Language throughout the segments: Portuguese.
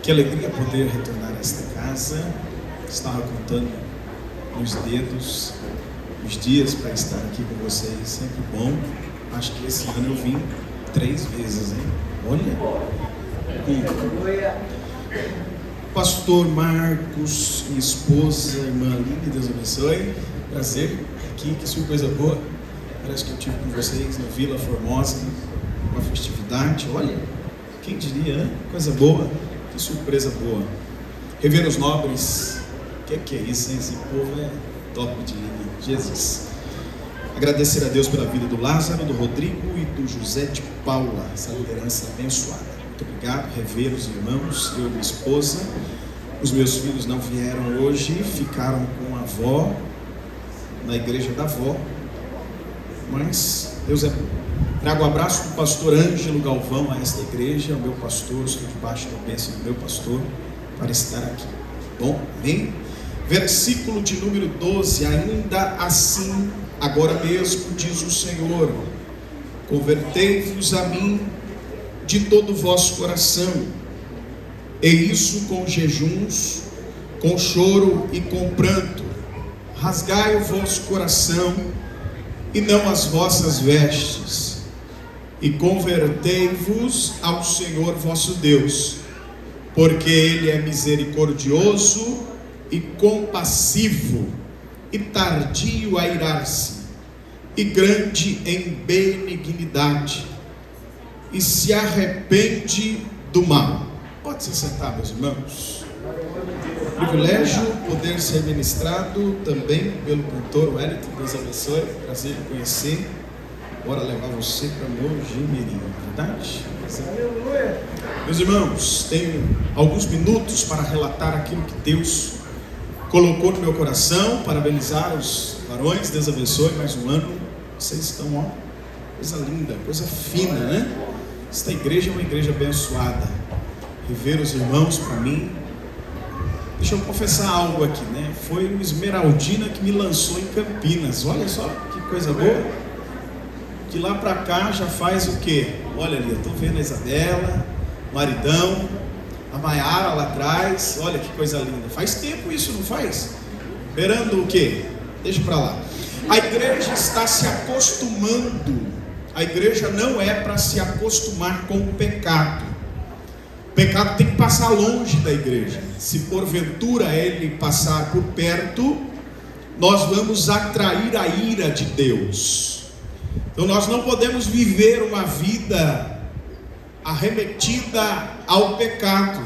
Que alegria poder retornar a esta casa. Estava contando nos dedos os dias para estar aqui com vocês, sempre bom. Acho que esse ano eu vim 3 vezes, hein? Olha! Pastor Marcos, minha esposa, irmã Aline, Deus abençoe. Prazer aqui, que surpresa boa. Parece que eu estive com vocês na Vila Formosa, uma festividade. Olha, quem diria, né? Coisa boa, que surpresa boa. Rever os nobres, que é isso, hein? Esse povo é top de linha. Jesus. Agradecer a Deus pela vida do Lázaro, do Rodrigo e do José de Paula, essa liderança abençoada. Muito obrigado, rever os irmãos, eu e minha esposa. Os meus filhos não vieram hoje, ficaram com a avó, na igreja da avó, mas Deus é bom. Trago um abraço do pastor Ângelo Galvão a esta igreja, o meu pastor, estou debaixo da bênção do meu pastor, para estar aqui. Bom, amém? Versículo de número 12, ainda assim, agora mesmo, diz o Senhor, convertei-vos a mim de todo o vosso coração, e isso com jejuns, com choro e com pranto, rasgai o vosso coração, e não as vossas vestes, e convertei-vos ao Senhor vosso Deus, porque Ele é misericordioso e compassivo, e tardio a irar-se, e grande em benignidade, e se arrepende do mal. Pode se sentar, meus irmãos. Privilégio poder ser ministrado também pelo cantor Wellington, Deus abençoe, prazer de conhecer. Bora levar você para Mojimirim, verdade? Meus irmãos, tenho alguns minutos para relatar aquilo que Deus colocou no meu coração, parabenizar os varões, Deus abençoe, mais um ano, vocês estão, ó, coisa linda, coisa fina, né? Esta igreja é uma igreja abençoada. Rever os irmãos para mim, deixa eu confessar algo aqui, né? Foi o Esmeraldina que me lançou em Campinas, olha só que coisa boa. De lá para cá já faz o quê? Olha ali, eu estou vendo a Isabela, o maridão, a Maiara lá atrás, olha que coisa linda. Faz tempo isso, não faz? Esperando o quê? Deixa para lá. A igreja está se acostumando. A igreja não é para se acostumar com o pecado. O pecado tem que passar longe da igreja. Se porventura ele passar por perto, nós vamos atrair a ira de Deus. Então nós não podemos viver uma vida arremetida ao pecado.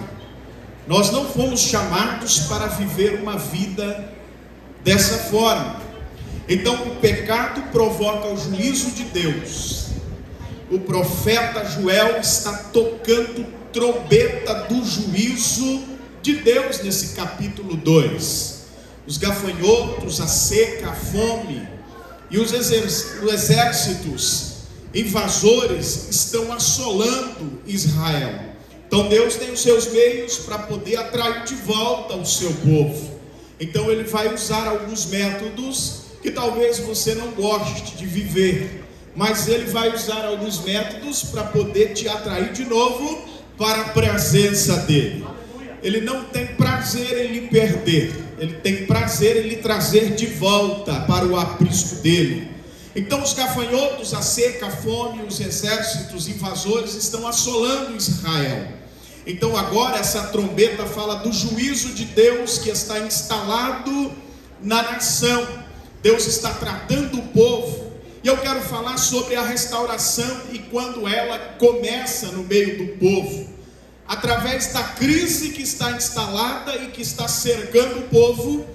Nós não fomos chamados para viver uma vida dessa forma. Então o pecado provoca o juízo de Deus. O profeta Joel está tocando trombeta do juízo de Deus nesse capítulo 2. Os gafanhotos, a seca, a fome e os exércitos invasores estão assolando Israel. Então Deus tem os seus meios para poder atrair de volta o seu povo. Então ele vai usar alguns métodos que talvez você não goste de viver, mas ele vai usar alguns métodos para poder te atrair de novo para a presença dele. Ele não tem prazer em lhe perder, ele tem prazer em lhe trazer de volta para o aprisco dele. Então os gafanhotos, a seca, a fome, os exércitos invasores estão assolando Israel. Então agora essa trombeta fala do juízo de Deus que está instalado na nação. Deus está tratando o povo. E eu quero falar sobre a restauração e quando ela começa no meio do povo. Através da crise que está instalada e que está cercando o povo,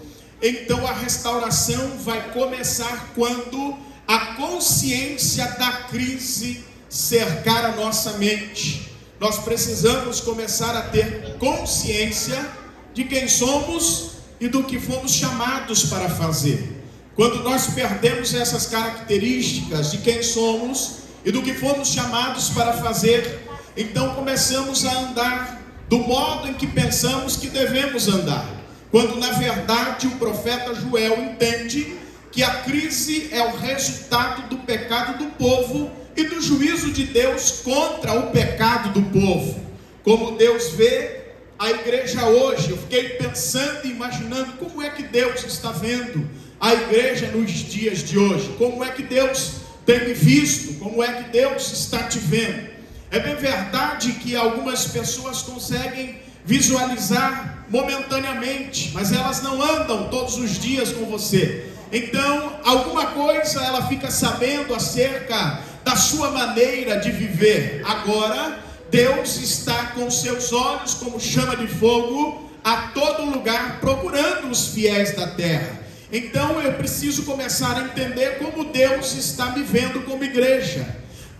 então a restauração vai começar quando a consciência da crise cercar a nossa mente. Nós precisamos começar a ter consciência de quem somos e do que fomos chamados para fazer. Quando nós perdemos essas características de quem somos e do que fomos chamados para fazer, então começamos a andar do modo em que pensamos que devemos andar. Quando na verdade o profeta Joel entende que a crise é o resultado do pecado do povo e do juízo de Deus contra o pecado do povo. Como Deus vê a igreja hoje, eu fiquei pensando e imaginando como é que Deus está vendo a igreja nos dias de hoje, como é que Deus tem me visto, como é que Deus está te vendo. É bem verdade que algumas pessoas conseguem visualizar momentaneamente, mas elas não andam todos os dias com você. Então, alguma coisa ela fica sabendo acerca da sua maneira de viver. Agora, Deus está com seus olhos como chama de fogo a todo lugar, procurando os fiéis da terra. Então eu preciso começar a entender como Deus está me vendo como igreja.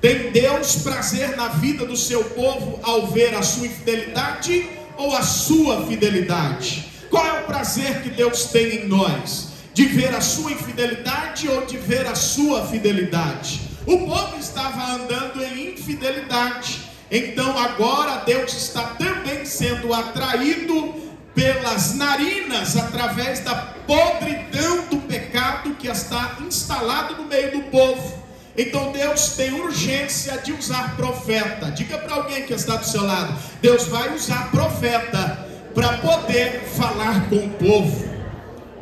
Tem Deus prazer na vida do seu povo ao ver a sua infidelidade ou a sua fidelidade? Qual é o prazer que Deus tem em nós? De ver a sua infidelidade ou de ver a sua fidelidade? O povo estava andando em infidelidade. Então agora Deus está também sendo atraído pelas narinas através da podridão do pecado que está instalado no meio do povo. Então Deus tem urgência de usar profeta. Diga para alguém que está do seu lado: Deus vai usar profeta para poder falar com o povo.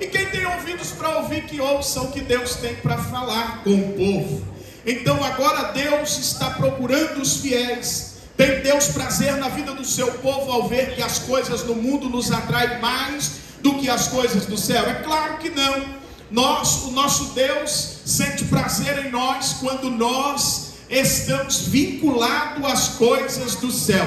E quem tem ouvidos para ouvir, que ouça o que Deus tem para falar com o povo. Então agora Deus está procurando os fiéis. Tem Deus prazer na vida do seu povo ao ver que as coisas no mundo nos atraem mais do que as coisas do céu? É claro que não. O nosso Deus sente prazer em nós quando nós estamos vinculados às coisas do céu.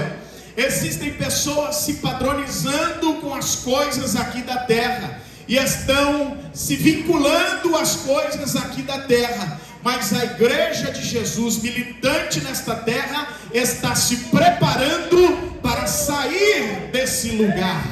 Existem pessoas se padronizando com as coisas aqui da terra e estão se vinculando às coisas aqui da terra. Mas a igreja de Jesus, militante nesta terra, está se preparando para sair desse lugar.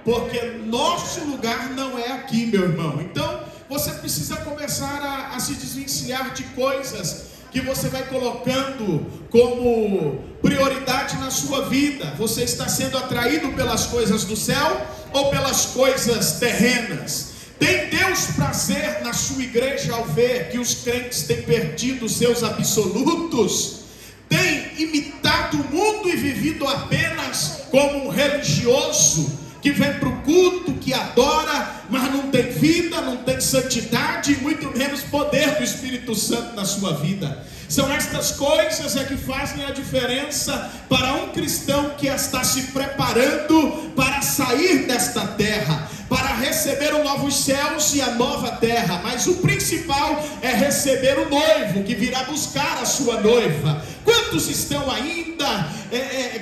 Porque nosso lugar não é aqui, meu irmão. Então, você precisa começar a se desvencilhar de coisas que você vai colocando como prioridade na sua vida. Você está sendo atraído pelas coisas do céu ou pelas coisas terrenas? Tem Deus prazer na sua igreja ao ver que os crentes têm perdido seus absolutos? Tem imitado o mundo e vivido apenas como um religioso que vem para o culto, que adora, mas não tem vida, não tem santidade e muito menos poder do Espírito Santo na sua vida? São estas coisas que fazem a diferença para um cristão que está se preparando para sair desta terra, para receber os novos céus e a nova terra. Mas o principal é receber o noivo que virá buscar a sua noiva. Quantos estão ainda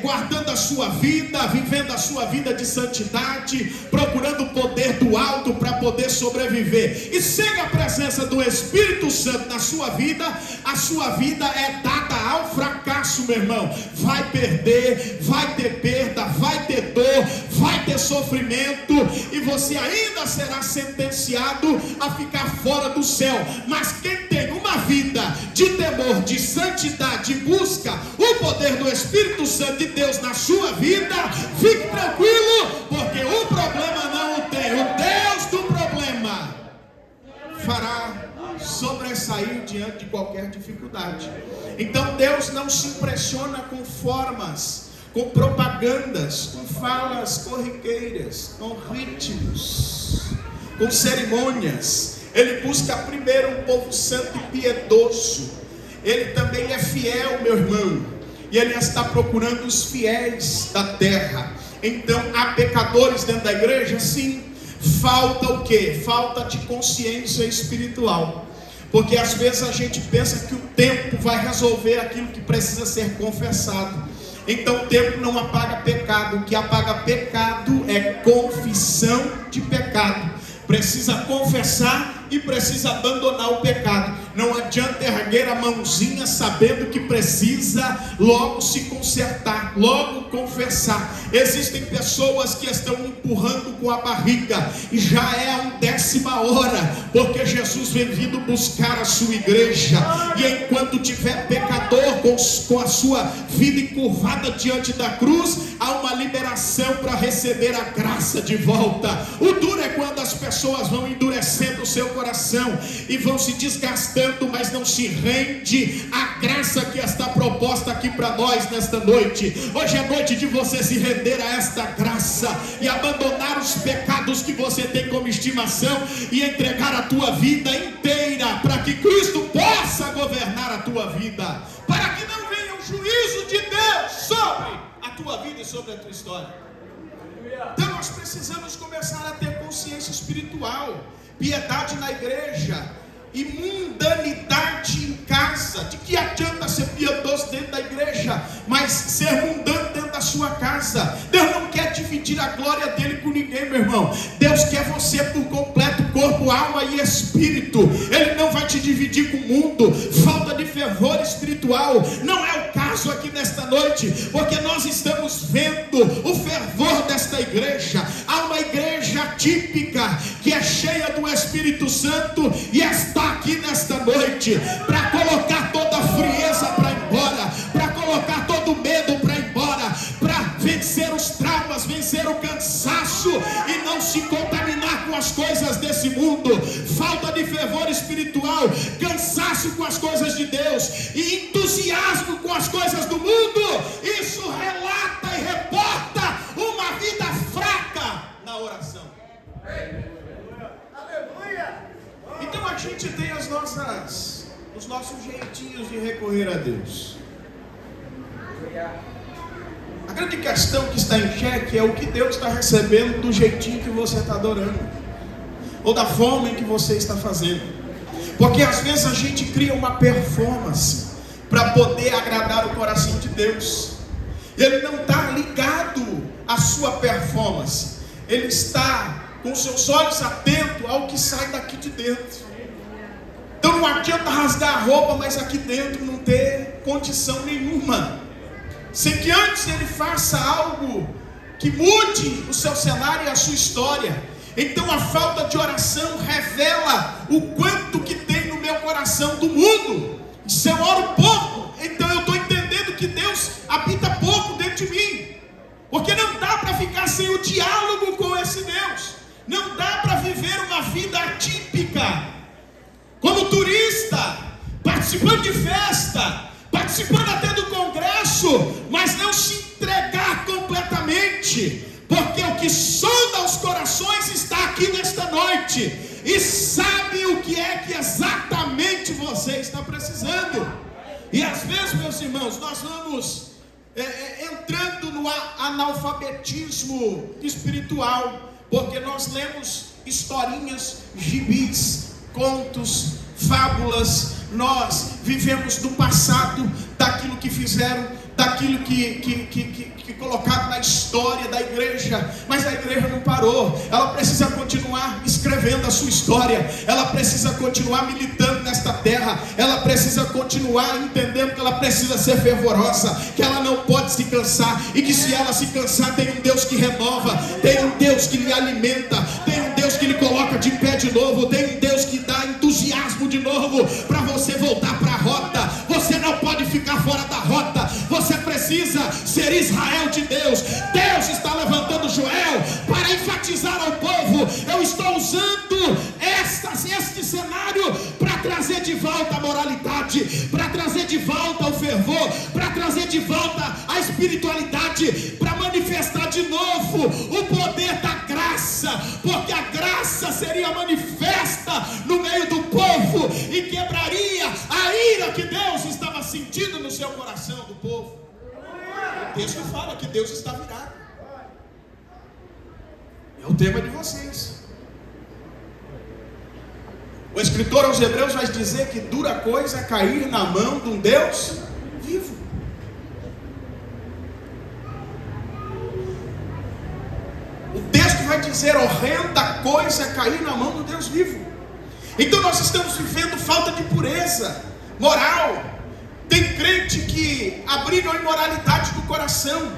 guardando a sua vida, vivendo a sua vida de santidade, procurando o poder do alto para poder sobreviver? E sem a presença do Espírito Santo na sua vida, a sua vida é dada ao fracasso, meu irmão. Vai perder, vai ter perda, vai ter dor, vai ter sofrimento, e você ainda será sentenciado a ficar fora do céu. Mas quem tem uma vida de temor, de santidade, busca o poder do Espírito Santo de Deus na sua vida, fique tranquilo, porque o problema não o tem. O Deus do problema fará sobressair diante de qualquer dificuldade. Então Deus não se impressiona com formas, com propagandas, com falas corriqueiras, com ritmos, com cerimônias. Ele busca primeiro um povo santo e piedoso. Ele também é fiel, meu irmão, e ele está procurando os fiéis da terra. Então há pecadores dentro da igreja? Sim. Falta o quê? Falta de consciência espiritual. Porque às vezes a gente pensa que o tempo vai resolver aquilo que precisa ser confessado. Então o tempo não apaga pecado. O que apaga pecado é confissão de pecado. Precisa confessar e precisa abandonar o pecado. Não adianta erguer a mãozinha sabendo que precisa logo se consertar, logo confessar. Existem pessoas que estão empurrando com a barriga e já é a 10ª hora, porque Jesus vem vindo buscar a sua igreja. E enquanto tiver pecador com a sua vida encurvada diante da cruz, há uma liberação coração para receber a graça de volta. O duro é quando as pessoas vão endurecendo o seu coração e vão se desgastando, mas não se rende à graça que está proposta aqui para nós nesta noite. Hoje é noite de você se render a esta graça e abandonar os pecados que você tem como estimação e entregar a tua vida inteira para que Cristo possa governar a tua vida, para que não venha o juízo de Deus sobre a tua vida e sobre a tua história. Então nós precisamos começar a ter consciência espiritual, piedade na igreja e mundanidade em casa. De que adianta ser piedoso dentro da igreja, mas ser mundano dentro da sua casa? Deus não quer dividir a glória dele com ninguém, meu irmão. Deus quer você por completo, corpo, alma e espírito. Ele não vai te dividir com o mundo. Falta de fervor espiritual não é o caso aqui nesta noite, porque nós estamos vendo o fervor desta igreja. Há uma igreja típica que é cheia do Espírito Santo e está aqui nesta noite para colocar toda a frieza para ir embora, para colocar todo o medo para ir embora, para vencer os traumas, vencer o cansaço e não se contaminar com as coisas desse mundo. Falta de fervor espiritual, cansaço com as coisas de Deus e entusiasmo com as coisas do mundo. Isso relata e reporta uma vida fraca na oração. Então a gente tem os nossos jeitinhos de recorrer a Deus. A grande questão que está em xeque é o que Deus está recebendo do jeitinho que você está adorando, ou da forma em que você está fazendo. Porque às vezes a gente cria uma performance para poder agradar o coração de Deus. Ele não está ligado à sua performance, ele está com seus olhos atentos ao que sai daqui de dentro. Então não adianta rasgar a roupa, mas aqui dentro não ter condição nenhuma, sem que antes ele faça algo que mude o seu cenário e a sua história. Então a falta de oração revela o quanto que tem no meu coração do mundo. Se eu oro pouco, então eu estou entendendo que Deus habita pouco dentro de mim, porque não dá para ficar sem o diálogo com esse Deus. Não dá para viver uma vida atípica, como turista, participando de festa, participando até do congresso, mas não se entregar completamente, porque o que sonda os corações está aqui nesta noite, e sabe o que é que exatamente você está precisando. E às vezes, meus irmãos, nós vamos entrando no analfabetismo espiritual, porque nós lemos historinhas, gibis, contos, fábulas. Nós vivemos do passado, daquilo que fizeram, daquilo que colocado na história da igreja. Mas a igreja não parou. Ela precisa continuar escrevendo a sua história. Ela precisa continuar militando nesta terra. Ela precisa continuar entendendo que ela precisa ser fervorosa, que ela não pode se cansar, e que se ela se cansar, tem um Deus que renova, tem um Deus que lhe alimenta, tem um Deus que lhe coloca de pé de novo, tem um Deus que dá entusiasmo de novo para você voltar para a rota. Você não pode ficar fora da rota. Você precisa ser Israel de Deus. Deus está levantando Joel para enfatizar ao povo: eu estou usando este cenário para trazer de volta a moralidade, para trazer de volta o fervor, para trazer de volta a espiritualidade, para manifestar de novo o poder da graça, porque a graça seria manifesta no meio do povo e quebraria a ira que Deus estava sentindo no seu coração do povo. O texto fala que Deus está virado. É o tema de vocês. O escritor aos Hebreus vai dizer que dura coisa é cair na mão de um Deus vivo. O texto vai dizer: horrenda coisa é cair na mão do Deus vivo. Então nós estamos vivendo falta de pureza moral. Tem crente que abriga a imoralidade do coração,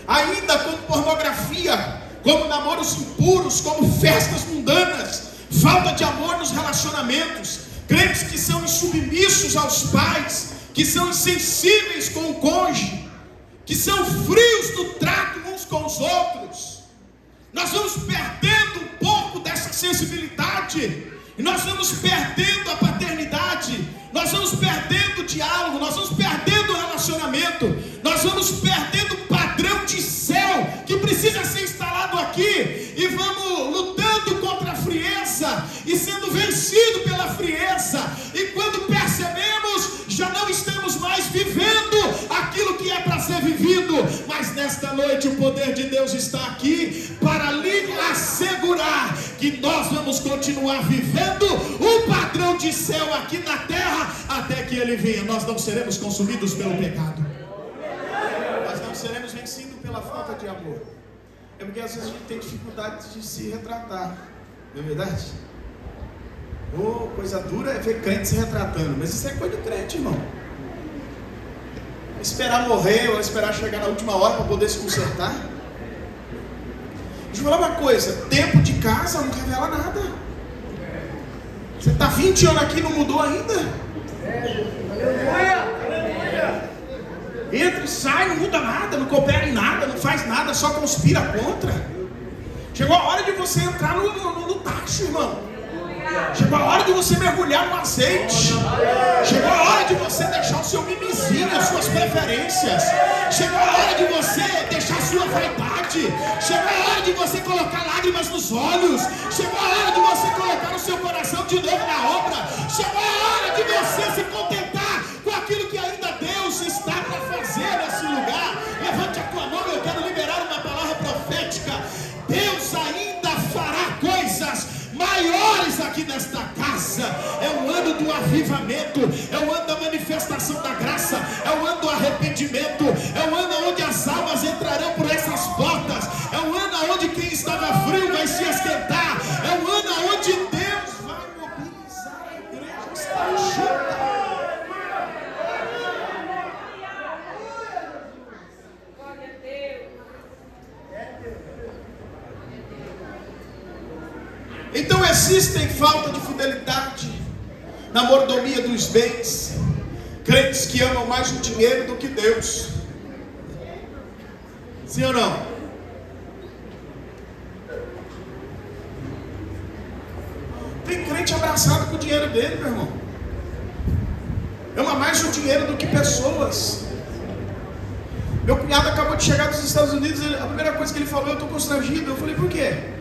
ainda como pornografia, como namoros impuros, como festas mundanas, falta de amor nos relacionamentos, crentes que são insubmissos aos pais, que são insensíveis com o cônjuge, que são frios no trato uns com os outros. Nós vamos perdendo um pouco dessa sensibilidade, e nós vamos perdendo a paternidade, nós vamos perdendo o diálogo, nós vamos perdendo o relacionamento, nós vamos perdendo o padrão de céu que precisa ser instalado aqui, e vamos lutando contra a frieza e sendo vencido pela frieza, e quando percebemos, já não estamos mais vivendo aquilo que é para ser vivido. Mas nesta noite o poder de Deus está aqui para lhe assegurar que nós vamos continuar vivendo o padrão de céu aqui na terra até que ele venha. Nós não seremos consumidos pelo pecado, nós não seremos vencidos pela falta de amor. É porque às vezes a gente tem dificuldade de se retratar, não é verdade? Coisa dura é ver crente se retratando, mas isso é coisa do crente, irmão. Esperar morrer ou esperar chegar na última hora para poder se consertar. Deixa eu falar uma coisa: tempo de casa não revela nada. Você está 20 anos aqui e não mudou ainda? Entra e sai, não muda nada, não coopera em nada, não faz nada, só conspira contra. Chegou a hora de você entrar no tacho, irmão. Chegou a hora de você mergulhar no azeite. Chegou a hora de você deixar o seu mimizinho, as suas preferências. Chegou a hora de você deixar a sua vaidade. Chegou a hora de você colocar lágrimas nos olhos. Chegou a hora de você colocar o seu coração de novo na obra. Chegou a hora de você se contentar com aquilo que ainda Deus está para fazer nesse lugar. Levante a tua mão, eu quero liberar uma palavra profética. Deus ainda fará coisas maiores aqui nesta casa. É o ano do avivamento, é o ano da manifestação da graça, é o ano do arrependimento, é o ano onde as almas entrarão por essas portas, é o ano onde quem estava frio vai se esquentar, é o ano onde Deus vai mobilizar a igreja está junta. Então existem falta de fidelidade na mordomia dos bens, crentes que amam mais o dinheiro do que Deus. Sim ou não? Tem crente abraçado com o dinheiro dele, meu irmão. Ama mais o dinheiro do que pessoas. Meu cunhado acabou de chegar dos Estados Unidos, a primeira coisa que ele falou: eu estou constrangido. Eu falei: por quê?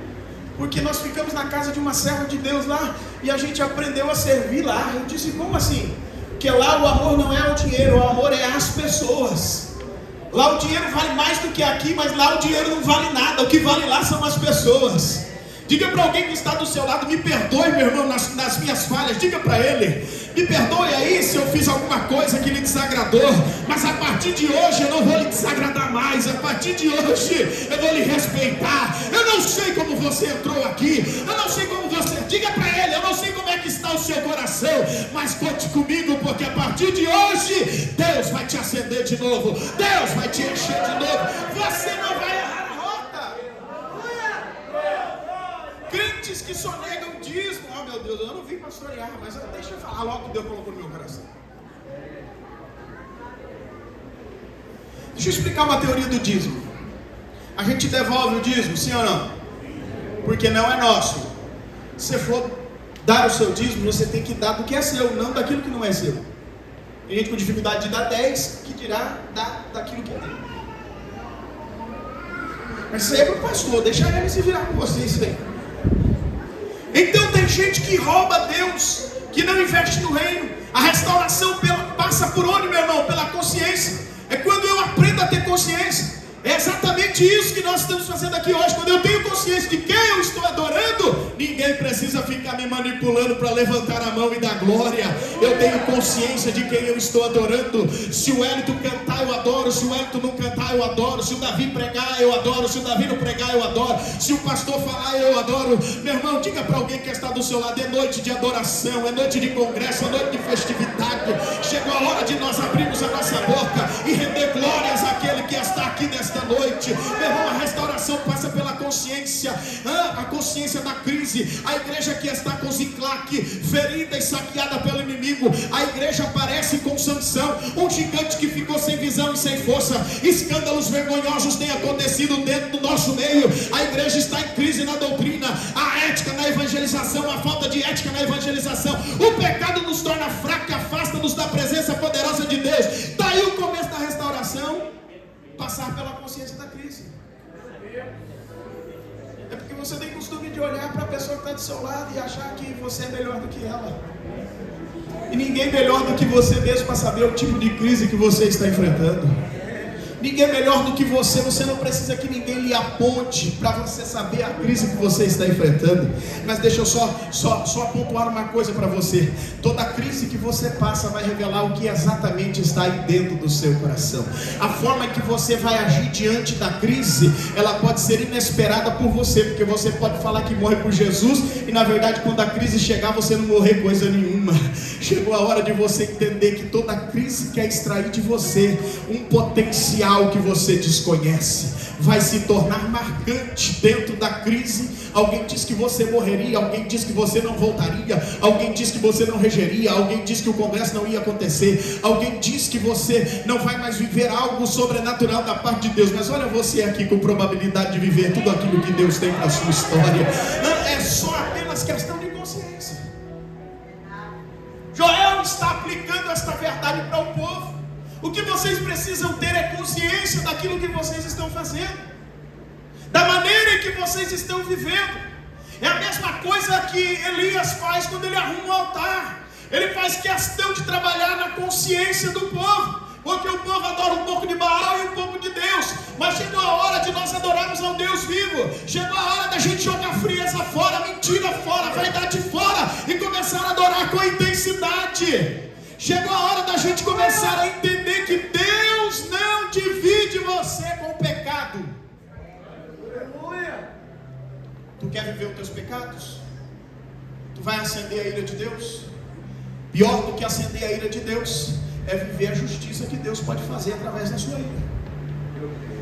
Porque nós ficamos na casa de uma serva de Deus lá, e a gente aprendeu a servir lá. Eu disse: como assim? Porque lá o amor não é o dinheiro, o amor é as pessoas. Lá o dinheiro vale mais do que aqui, mas lá o dinheiro não vale nada, o que vale lá são as pessoas. Diga para alguém que está do seu lado: me perdoe, meu irmão, nas minhas falhas. Diga para ele: me perdoe aí se eu fiz alguma coisa que lhe desagradou, mas a partir de hoje eu não vou lhe desagradar mais. A partir de hoje eu vou lhe respeitar. Eu não sei como você entrou aqui, eu não sei como você... Diga para ele: eu não sei como é que está o seu coração, mas conte comigo, porque a partir de hoje Deus vai te acender de novo, Deus vai te encher de novo. Você não vai errar. Crentes que só negam dízimo. Oh meu Deus, eu não vim pastorear, mas deixa eu falar logo que Deus colocou no meu coração. Deixa eu explicar uma teoria do dízimo. A gente devolve o dízimo, sim ou não? Porque não é nosso. Se você for dar o seu dízimo, você tem que dar do que é seu, não daquilo que não é seu. Tem gente com dificuldade de dar 10, que dirá dar daquilo que tem. Mas isso aí é para o pastor, deixa ele se virar com vocês bem. Então tem gente que rouba Deus, que não investe no reino. A restauração passa por onde, meu irmão? Pela consciência. É quando eu aprendo a ter consciência. É exatamente isso que nós estamos fazendo aqui hoje. Quando eu tenho consciência de quem eu estou adorando, ninguém precisa ficar me manipulando para levantar a mão e dar glória. Eu tenho consciência de quem eu estou adorando. Se o Hélito cantar, eu adoro. Se o Hélito não cantar, eu adoro. Se o Davi pregar, eu adoro. Se o Davi não pregar, eu adoro. Se o pastor falar, eu adoro. Meu irmão, diga para alguém que está do seu lado: é noite de adoração, é noite de congresso, é noite de festividade. Chegou a hora de nós abrirmos a nossa boca e render glórias àquele que está aqui nesta noite. Meu irmão, a restauração restauração passa pela consciência, a consciência da crise. A igreja que está com Ziclac, ferida e saqueada pelo inimigo. A igreja aparece com Sansão, um gigante que ficou sem visão e sem força. Escândalos vergonhosos têm acontecido dentro do nosso meio. A igreja está em crise na doutrina, a ética na evangelização, a falta de ética na evangelização. O pecado nos torna fracos, afasta-nos da presença poderosa de Deus. Daí o começo da restauração, passar pela consciência da crise. É porque você tem costume de olhar para a pessoa que está do seu lado e achar que você é melhor do que ela. E ninguém melhor do que você mesmo para saber o tipo de crise que você está enfrentando. Ninguém melhor do que você. Você não precisa que ninguém lhe aponte para você saber a crise que você está enfrentando. Mas deixa eu só pontuar uma coisa para você. Toda crise que você passa vai revelar o que exatamente está aí dentro do seu coração. A forma que você vai agir diante da crise, ela pode ser inesperada por você, porque você pode falar que morre por Jesus e na verdade quando a crise chegar você não morrer coisa nenhuma. Chegou a hora de você entender que toda crise quer extrair de você um potencial que você desconhece, vai se tornar marcante dentro da crise. Alguém diz que você morreria, alguém diz que você não voltaria, alguém diz que você não regeria, alguém diz que o congresso não ia acontecer, alguém diz que você não vai mais viver algo sobrenatural da parte de Deus. Mas olha você aqui com probabilidade de viver tudo aquilo que Deus tem para a sua história. É só apenas questão de consciência. Joel está aplicando esta verdade para o povo. O que vocês precisam ter é consciência daquilo que vocês estão fazendo, da maneira em que vocês estão vivendo. É a mesma coisa que Elias faz quando ele arruma o altar. Ele faz questão de trabalhar na consciência do povo, porque o povo adora um pouco de Baal e um pouco de Deus. Mas chegou a hora de nós adorarmos ao Deus vivo. Chegou a hora da gente jogar frieza fora, mentira fora, vaidade fora e começar a adorar com intensidade. Chegou a hora da gente começar a entender que Deus não divide você com o pecado. Tu quer viver os teus pecados? Tu vai acender a ira de Deus? Pior do que acender a ira de Deus é viver a justiça que Deus pode fazer através da sua ira.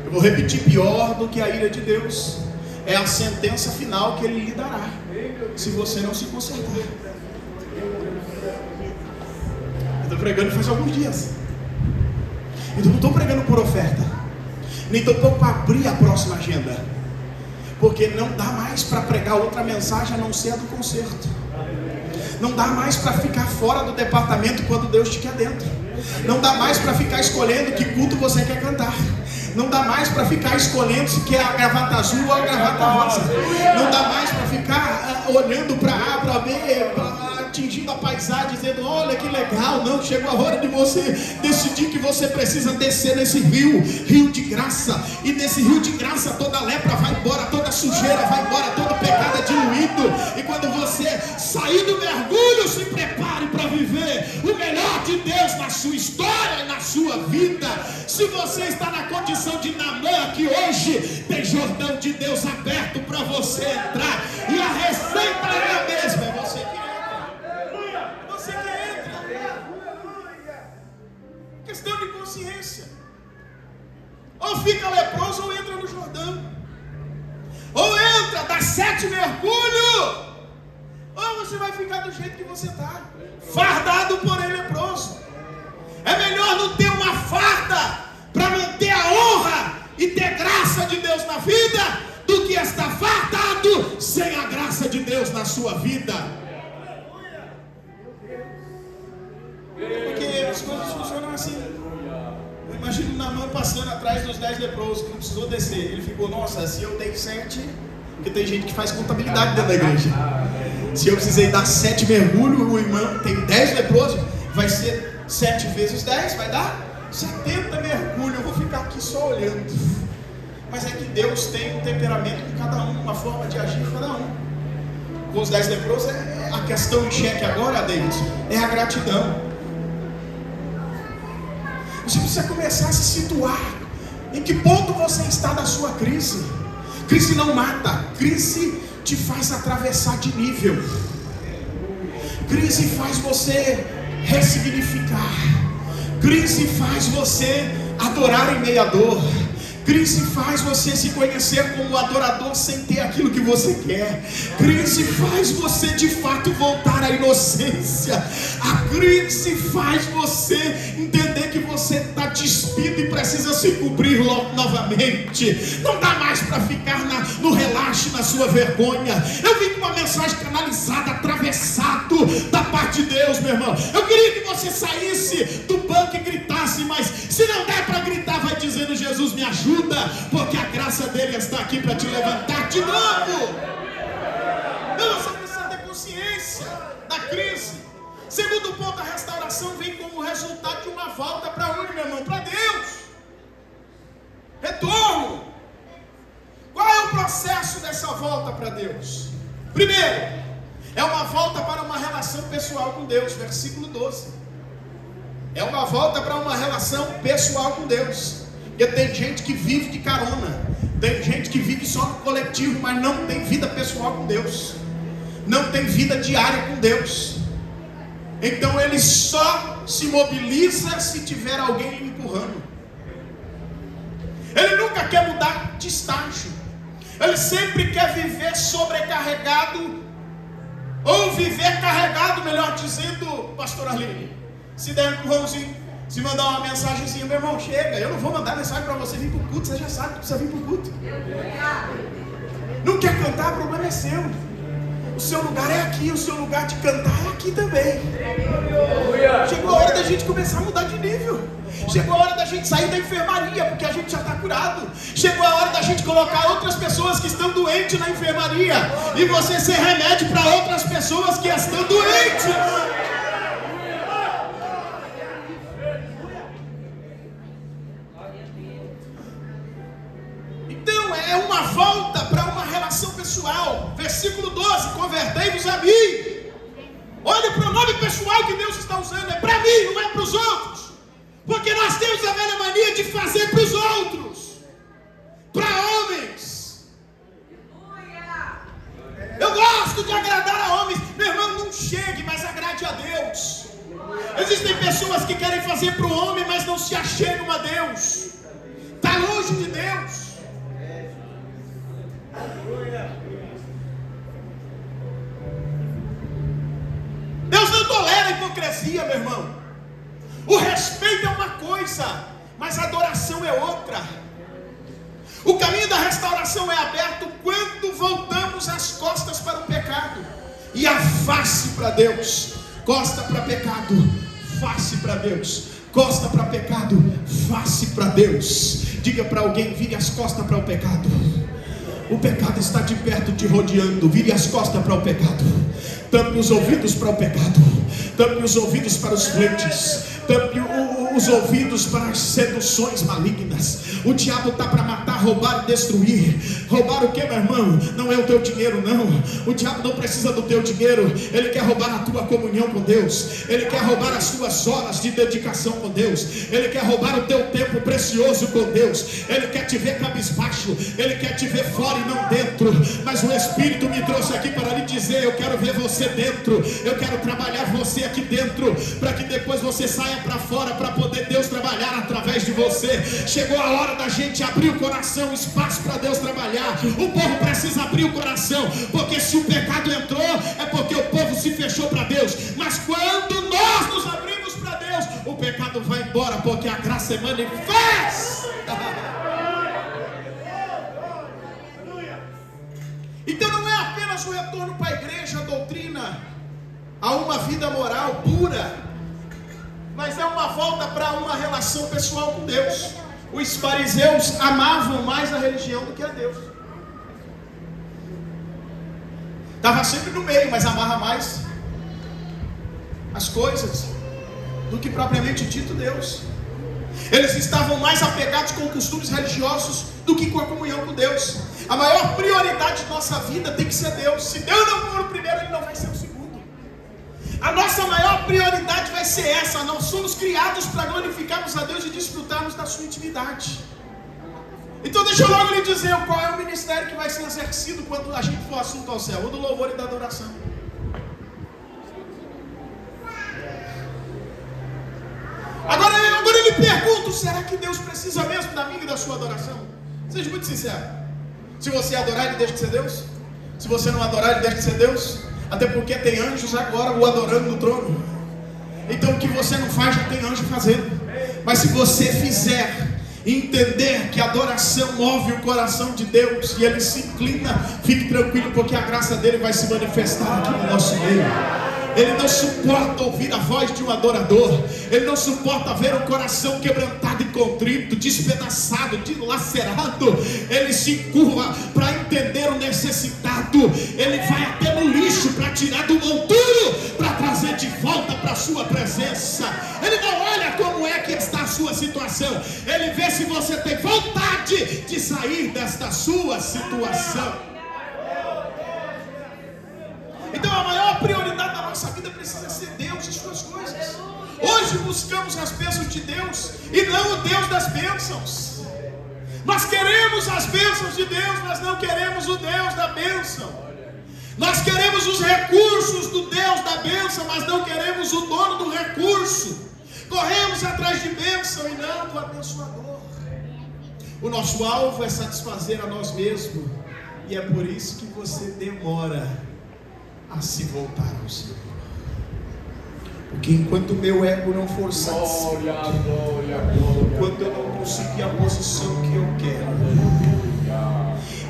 Eu vou repetir: pior do que a ira de Deus é a sentença final que Ele lhe dará, se você não se consertar. Eu estou pregando faz alguns dias. Eu não estou pregando por oferta, nem estou para abrir a próxima agenda, porque não dá mais para pregar outra mensagem a não ser a do concerto. Não dá mais para ficar fora do departamento quando Deus te quer dentro. Não dá mais para ficar escolhendo que culto você quer cantar. Não dá mais para ficar escolhendo se quer a gravata azul ou a gravata rosa. Não dá mais para ficar olhando para A, para B, atingindo a paisagem, dizendo: olha que legal. Não, chegou a hora de você decidir que você precisa descer nesse rio de graça. E nesse rio de graça toda lepra vai embora, toda sujeira vai embora, todo pecado é diluído. E quando você sair do mergulho, se prepare para viver o melhor de Deus na sua história e na sua vida. Se você está na condição de Naamã aqui hoje, tem Jordão de Deus aberto para você entrar. E a receita é a mesma, é você que entra. Você que entra. Questão de consciência. Ou fica leproso ou entra no Jordão. Ou entra, dá 7 mergulhos. Ou você vai ficar do jeito que você está, fardado porém leproso. É melhor não ter uma farda para manter a honra e ter graça de Deus na vida, do que estar fardado sem a graça de Deus na sua vida. Porque as coisas funcionam assim. Eu imagino Naamã passando atrás dos 10 leprosos, que não precisou descer. Ele ficou: nossa, se eu tenho 7, porque tem gente que faz contabilidade dentro da igreja. Se eu precisei dar 7 mergulhos, o irmão tem 10 leprosos, vai ser 7 vezes 10, vai dar 70 mergulhos. Eu vou ficar aqui só olhando. Mas é que Deus tem um temperamento de cada um, uma forma de agir de cada um. Com os 10 leprosos, a questão em xeque agora, David, é a gratidão. Você precisa começar a se situar em que ponto você está da sua crise. Crise não mata, crise te faz atravessar de nível. Crise faz você ressignificar. Crise faz você adorar em meio à dor. Crise faz você se conhecer como adorador sem ter aquilo que você quer. Crise faz você de fato voltar à inocência. A crise faz você entender que você está despido e precisa se cobrir novamente. Não dá mais para ficar no relaxo, na sua vergonha. Eu vim com uma mensagem canalizada, atravessado da parte de Deus, meu irmão. Eu queria que você saísse do banco e gritasse, mas se não der para gritar, vai dizendo: Jesus, me ajuda, porque a graça dele está aqui para te levantar de novo. Não, você precisa ter consciência da crise. Segundo ponto, a restauração vem como resultado de uma volta para onde, meu irmão? Para Deus. Retorno. Qual é o processo dessa volta para Deus? Primeiro, é uma volta para uma relação pessoal com Deus, versículo 12. É uma volta para uma relação pessoal com Deus. Porque tem gente que vive de carona, tem gente que vive só no coletivo, mas não tem vida pessoal com Deus, não tem vida diária com Deus. Então ele só se mobiliza se tiver alguém empurrando. Ele nunca quer mudar de estágio. Ele sempre quer viver sobrecarregado, ou viver carregado, melhor dizendo, pastor Arline. Se der um empurrãozinho, se mandar uma mensagenzinha: meu irmão, chega. Eu não vou mandar mensagem para você vir para o culto, você já sabe que precisa vir para o culto. Não quer cantar, o problema é seu. O seu lugar é aqui, o seu lugar de cantar é aqui também. Chegou a hora da gente começar a mudar de nível. Chegou a hora da gente sair da enfermaria, porque a gente já está curado. Chegou a hora da gente colocar outras pessoas que estão doentes na enfermaria, e você ser remédio para outras pessoas que estão doentes. É uma volta para uma relação pessoal. Versículo 12: convertei-vos a mim. Olha para o nome pessoal que Deus está usando. É para mim, não é para os outros. Porque nós temos a velha mania de fazer para os outros, para homens. Eu gosto de agradar a homens. Meu irmão, não chegue, mas agrade a Deus. Existem pessoas que querem fazer para o homem, mas não se achegam a Deus. Está longe de Deus. Deus não tolera a hipocrisia, meu irmão. O respeito é uma coisa, mas a adoração é outra. O caminho da restauração é aberto quando voltamos as costas para o pecado e a face para Deus. Costa para pecado, face para Deus. Costa para pecado, face para Deus. Diga para alguém: vire as costas para o pecado. O pecado está de perto te rodeando. Vire as costas para o pecado. Tampe os ouvidos para o pecado. Tampe os ouvidos para os flechas. Tampe os ouvidos para as seduções malignas. O diabo está para matar, roubar e destruir. Roubar o que, meu irmão? Não é o teu dinheiro, não. O diabo não precisa do teu dinheiro. Ele quer roubar a tua comunhão com Deus. Ele quer roubar as tuas horas de dedicação com Deus. Ele quer roubar o teu tempo precioso com Deus. Ele quer te ver cabisbaixo. Ele quer te ver fora e não dentro. Mas o Espírito me trouxe aqui para lhe dizer: eu quero ver você dentro. Eu quero trabalhar você aqui dentro, para que depois você saia para fora, para poder Deus trabalhar através de você. Chegou a hora da gente abrir o coração, espaço para Deus trabalhar. O povo precisa abrir o coração, porque se o pecado entrou, é porque o povo se fechou para Deus. Mas quando nós nos abrimos para Deus, o pecado vai embora, porque a graça é manifesta. Então não é apenas o retorno para a igreja, a doutrina, a uma vida moral pura, mas é uma volta para uma relação pessoal com Deus. Os fariseus amavam mais a religião do que a Deus. Estava sempre no meio, mas amava mais as coisas do que propriamente dito Deus. Eles estavam mais apegados com costumes religiosos do que com a comunhão com Deus. A maior prioridade de nossa vida tem que ser Deus. Se Deus não for o primeiro, Ele não vai ser o segundo. A nossa maior prioridade vai ser essa. Nós somos criados para glorificarmos a Deus e desfrutarmos da sua intimidade. Então deixa eu logo lhe dizer qual é o ministério que vai ser exercido quando a gente for assunto ao céu: o do louvor e da adoração. Agora eu lhe pergunto: será que Deus precisa mesmo da minha e da sua adoração? Seja muito sincero. Se você adorar, ele deixa de ser Deus. Se você não adorar, ele deixa de ser Deus. Até porque tem anjos agora o adorando no trono. Então o que você não faz, já tem anjo fazendo. Mas se você fizer, entender que a adoração move o coração de Deus e ele se inclina, fique tranquilo, porque a graça dele vai se manifestar aqui no nosso meio. Ele não suporta ouvir a voz de um adorador. Ele não suporta ver um coração quebrantado e contrito, despedaçado, dilacerado. Ele se curva para entender o necessitado. Ele vai até no lixo para tirar do monturo, para trazer de volta para a sua presença. Ele não olha como é que está a sua situação. Ele vê se você tem vontade de sair desta sua situação. Então a maior prioridade da nossa vida precisa ser Deus e suas coisas. Hoje buscamos as bênçãos de Deus e não o Deus das bênçãos. Nós queremos as bênçãos de Deus, mas não queremos o Deus da bênção. Nós queremos os recursos do Deus da bênção, mas não queremos o dono do recurso. Corremos atrás de bênção e não do abençoador. O nosso alvo é satisfazer a nós mesmos, e é por isso que você demora a se voltar ao Senhor. Porque enquanto o meu ego não for satisfeito, enquanto eu não conseguir a posição que eu quero,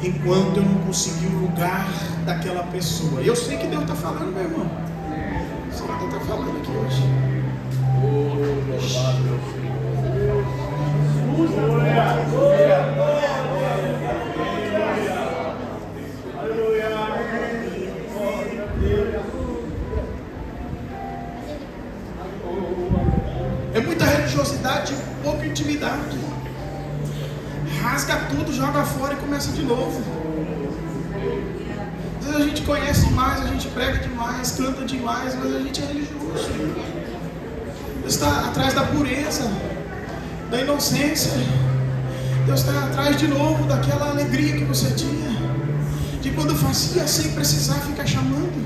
enquanto eu não conseguir o lugar daquela pessoa, eu sei que Deus está falando, meu irmão. Sei que Deus está falando aqui hoje. É muita religiosidade e pouca intimidade. Rasga tudo, joga fora e começa de novo. Às vezes a gente conhece demais, a gente prega demais, canta demais, mas a gente é religioso. Deus está atrás da pureza, da inocência. Deus está atrás de novo daquela alegria que você tinha, de quando fazia sem precisar ficar chamando,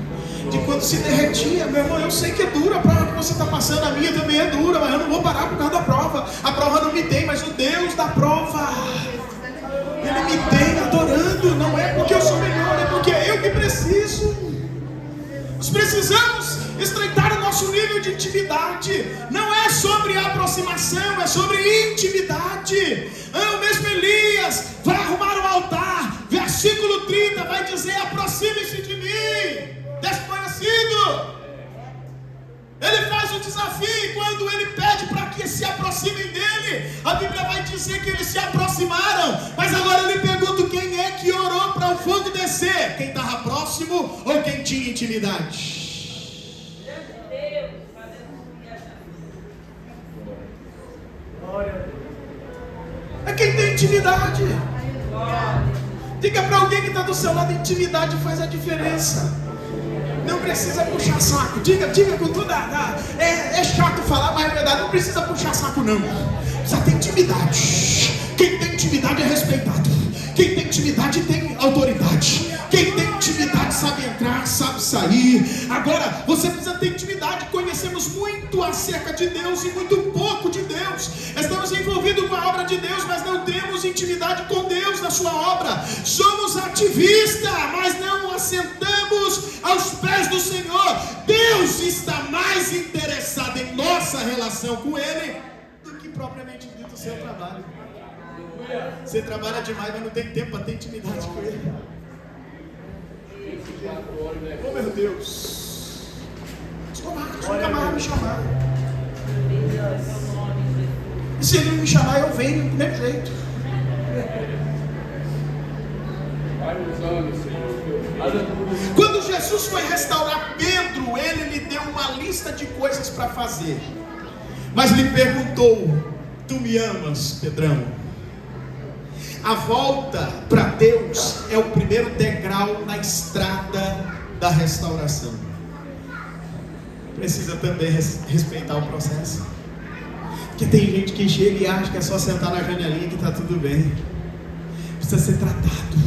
de quando se derretia. Meu irmão, eu sei que é dura a prova que você está passando, a minha também é dura, mas eu não vou parar por causa da prova. A prova não me tem, mas o Deus da prova, Ele me tem adorando. Não é porque eu sou melhor, é porque é eu que preciso. Nós precisamos estreitar o nosso nível de intimidade. Não é sobre aproximação, é sobre intimidade. O mesmo Elias vai arrumar o altar, versículo 30 vai dizer: aproxime-se de mim, desconhecido. Ele faz o desafio, e quando ele pede para que se aproximem dele, a Bíblia vai dizer que eles se aproximaram. Mas agora ele pergunta: quem é que orou para o fogo descer? Quem estava próximo ou quem tinha intimidade? É quem tem intimidade. Diga para alguém que está do seu lado: intimidade faz a diferença. Não precisa puxar saco. Diga com tudo. É chato falar, mas é verdade. Não precisa puxar saco, não. Precisa ter intimidade. Quem tem intimidade é respeitado. Quem tem intimidade tem autoridade. Quem tem intimidade sabe entrar, sabe sair. Agora, você precisa ter intimidade. Conhecemos muito acerca de Deus e muito pouco de Deus. Estamos envolvidos com a obra de Deus, mas não temos intimidade com Deus na sua obra. Somos ativistas, mas não assentamos aos pés do Senhor. Deus está mais interessado em nossa relação com Ele do que propriamente dito o seu trabalho. Você trabalha demais, mas não tem tempo para ter intimidade com Ele. Oh, meu Deus. Marcos nunca mais vai me chamar. E se Ele me chamar, eu venho do mesmo jeito. Quando Jesus foi restaurar Pedro, Ele lhe deu uma lista de coisas para fazer, mas lhe perguntou: tu me amas, Pedrão? A volta para Deus é o primeiro degrau na estrada da restauração. Precisa também respeitar o processo, porque tem gente que chega e acha que é só sentar na janelinha que está tudo bem. Precisa ser tratado.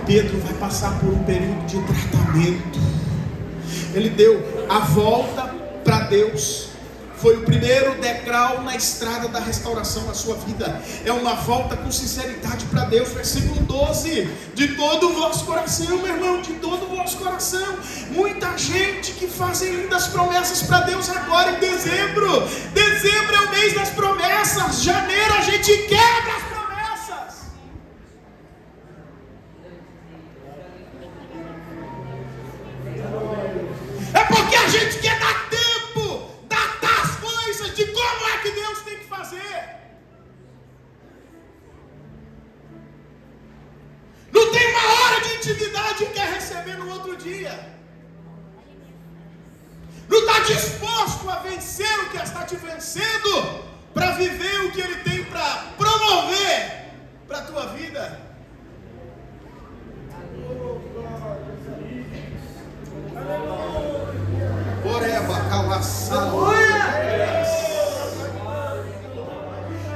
Pedro vai passar por um período de tratamento. Ele deu a volta para Deus, foi o primeiro degrau na estrada da restauração na sua vida. É uma volta com sinceridade para Deus. Versículo 12: de todo o vosso coração, meu irmão, de todo o vosso coração. Muita gente que fazem lindas promessas para Deus agora em dezembro. Dezembro é o mês das promessas. Janeiro a gente quebra as promessas. É porque a gente quer dar tempo, datar as coisas de como é que Deus tem que fazer. Não tem uma hora de intimidade e quer receber no outro dia. Não está disposto a vencer o que está te vencendo, para viver o que Ele tem para promover para a tua vida.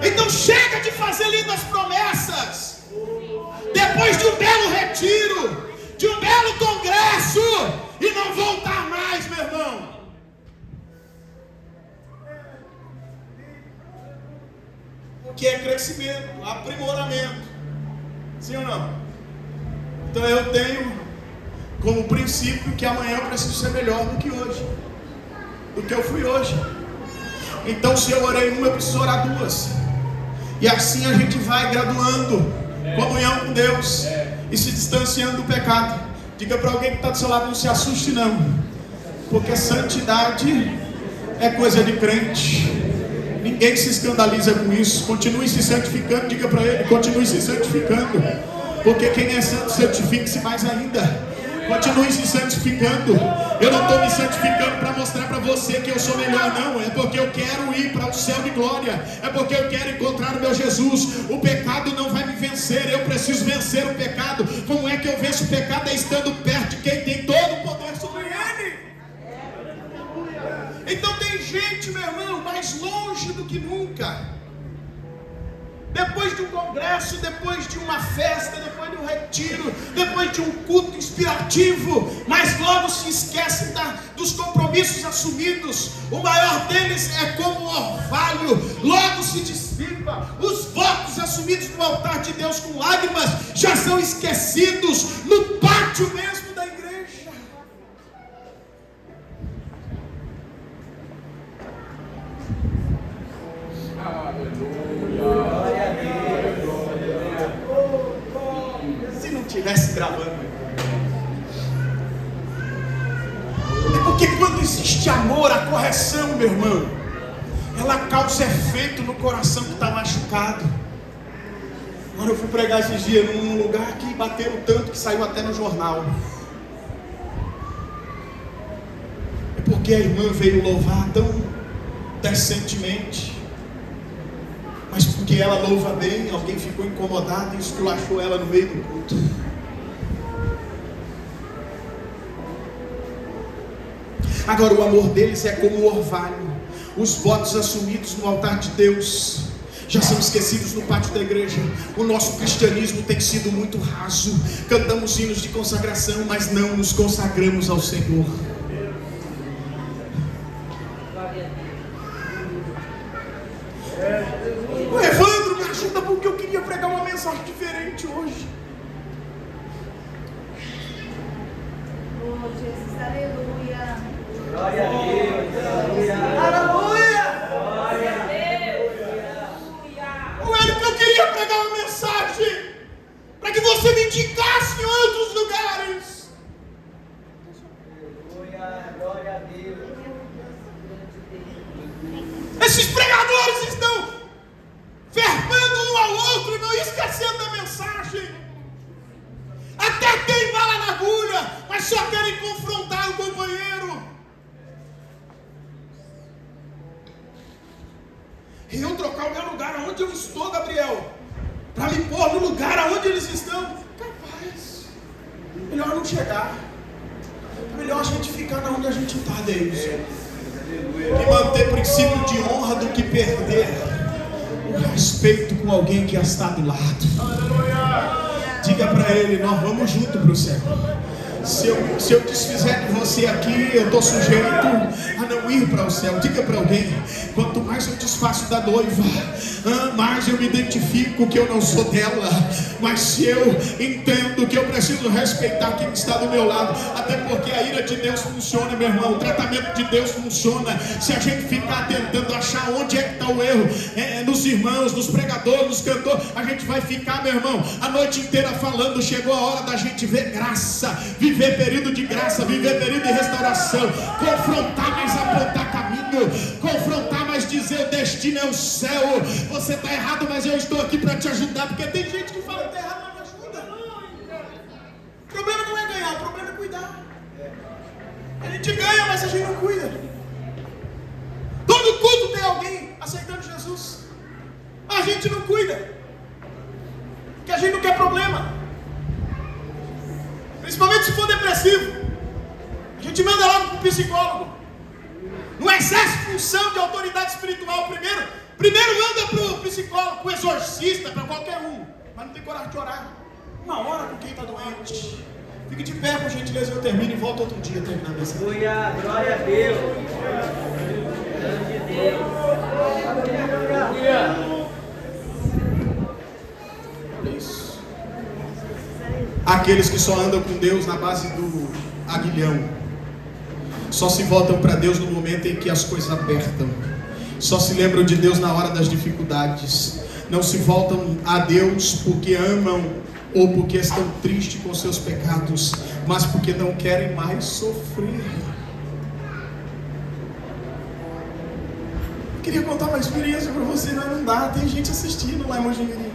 Então chega de fazer lindas promessas depois de um belo retiro, de um belo congresso, e não voltar mais, meu irmão. Porque é crescimento, aprimoramento. Sim ou não? Então eu tenho como princípio que amanhã eu preciso ser melhor do que hoje, do que eu fui hoje. Então se eu orei uma, eu preciso orar duas. E assim a gente vai graduando comunhão com Deus e se distanciando do pecado. Diga para alguém que está do seu lado: não se assuste não, porque santidade é coisa de crente. Ninguém se escandaliza com isso. Continue se santificando. Diga para ele: continue se santificando, porque quem é santo santifique-se mais ainda. Continue se santificando. Eu não estou me santificando para mostrar para você que eu sou melhor, não. É porque eu quero ir para o céu de glória. É porque eu quero encontrar o meu Jesus. O pecado não vai me vencer, eu preciso vencer o pecado. Como é que eu venço o pecado? É estando perto de quem tem todo o poder sobre ele. Então tem gente, meu irmão, mais longe do que nunca. Depois de um congresso, depois de uma festa, depois de um retiro, depois de um culto inspirativo, mas logo se esquecem dos compromissos assumidos. O maior deles é como um orvalho, logo se dissipa. Os votos assumidos no altar de Deus com lágrimas já são esquecidos no pátio mesmo da igreja. Se não tivesse gravando, é porque quando existe amor, a correção, meu irmão, ela causa efeito no coração que está machucado. Agora eu fui pregar esses dias num lugar que bateram tanto que saiu até no jornal. É porque a irmã veio louvar tão decentemente, mas porque ela louva bem, alguém ficou incomodado e esculachou ela no meio do culto. Agora o amor deles é como o orvalho. Os votos assumidos no altar de Deus já são esquecidos no pátio da igreja. O nosso cristianismo tem sido muito raso. Cantamos hinos de consagração, mas não nos consagramos ao Senhor. O Evandro me ajuda, porque eu queria pregar uma mensagem diferente hoje. Oh, Jesus, aleluia. Glória a Deus. Aleluia. Glória a Deus. O Hélio, eu queria pregar uma mensagem para que você me indicasse em outros lugares. Glória a Deus. Esses pregadores estão fervendo um ao outro e não esquecendo da mensagem. Até tem bala na agulha, mas só querem confrontar o companheiro. E eu trocar o meu lugar aonde eu estou, Gabriel, para me pôr no lugar aonde eles estão. Capaz. Melhor não chegar. Melhor a gente ficar onde a gente está, Deus. E manter princípio de honra do que perder o respeito com alguém que está do lado. Diga para ele: nós vamos junto para o céu. Se eu desfizer de você aqui, eu estou sujeito a não ir para o céu. Diga para alguém: quanto mais eu desfaço da noiva, mais eu me identifico que eu não sou dela. Mas se eu entendo que eu preciso respeitar quem está do meu lado, até porque a ira de Deus funciona, meu irmão, o tratamento de Deus funciona. Se a gente ficar tentando achar onde é que está o erro, nos irmãos, nos pregadores, nos cantores, a gente vai ficar, meu irmão, a noite inteira falando. Chegou a hora da gente ver graça, viver período de graça, viver período de restauração, confrontar, mas apontar caminho, confrontar, mas dizer: o destino é o céu. Você está errado, mas eu estou aqui para te ajudar. Porque tem gente que fala que está errado, mas me ajuda. O problema não é ganhar, o problema é cuidar. A gente ganha, mas a gente não cuida. Todo culto tem alguém aceitando Jesus, mas a gente não cuida, porque a gente não quer problema. Principalmente se for depressivo, a gente manda logo para o psicólogo. Não exerce função de autoridade espiritual primeiro manda para o psicólogo, para o exorcista, para qualquer um, mas não tem coragem de orar. Uma hora com quem está doente. Fique de pé, por gentileza, eu termino e volto outro dia a terminar a mensagem. Aleluia, glória a Deus. Glória de Deus. Aleluia. Olha isso. Aqueles que só andam com Deus na base do aguilhão, só se voltam para Deus no momento em que as coisas apertam, só se lembram de Deus na hora das dificuldades, não se voltam a Deus porque amam ou porque estão tristes com seus pecados, mas porque não querem mais sofrer. Eu queria contar uma experiência para você, mas não dá, tem gente assistindo lá em Mojimirim.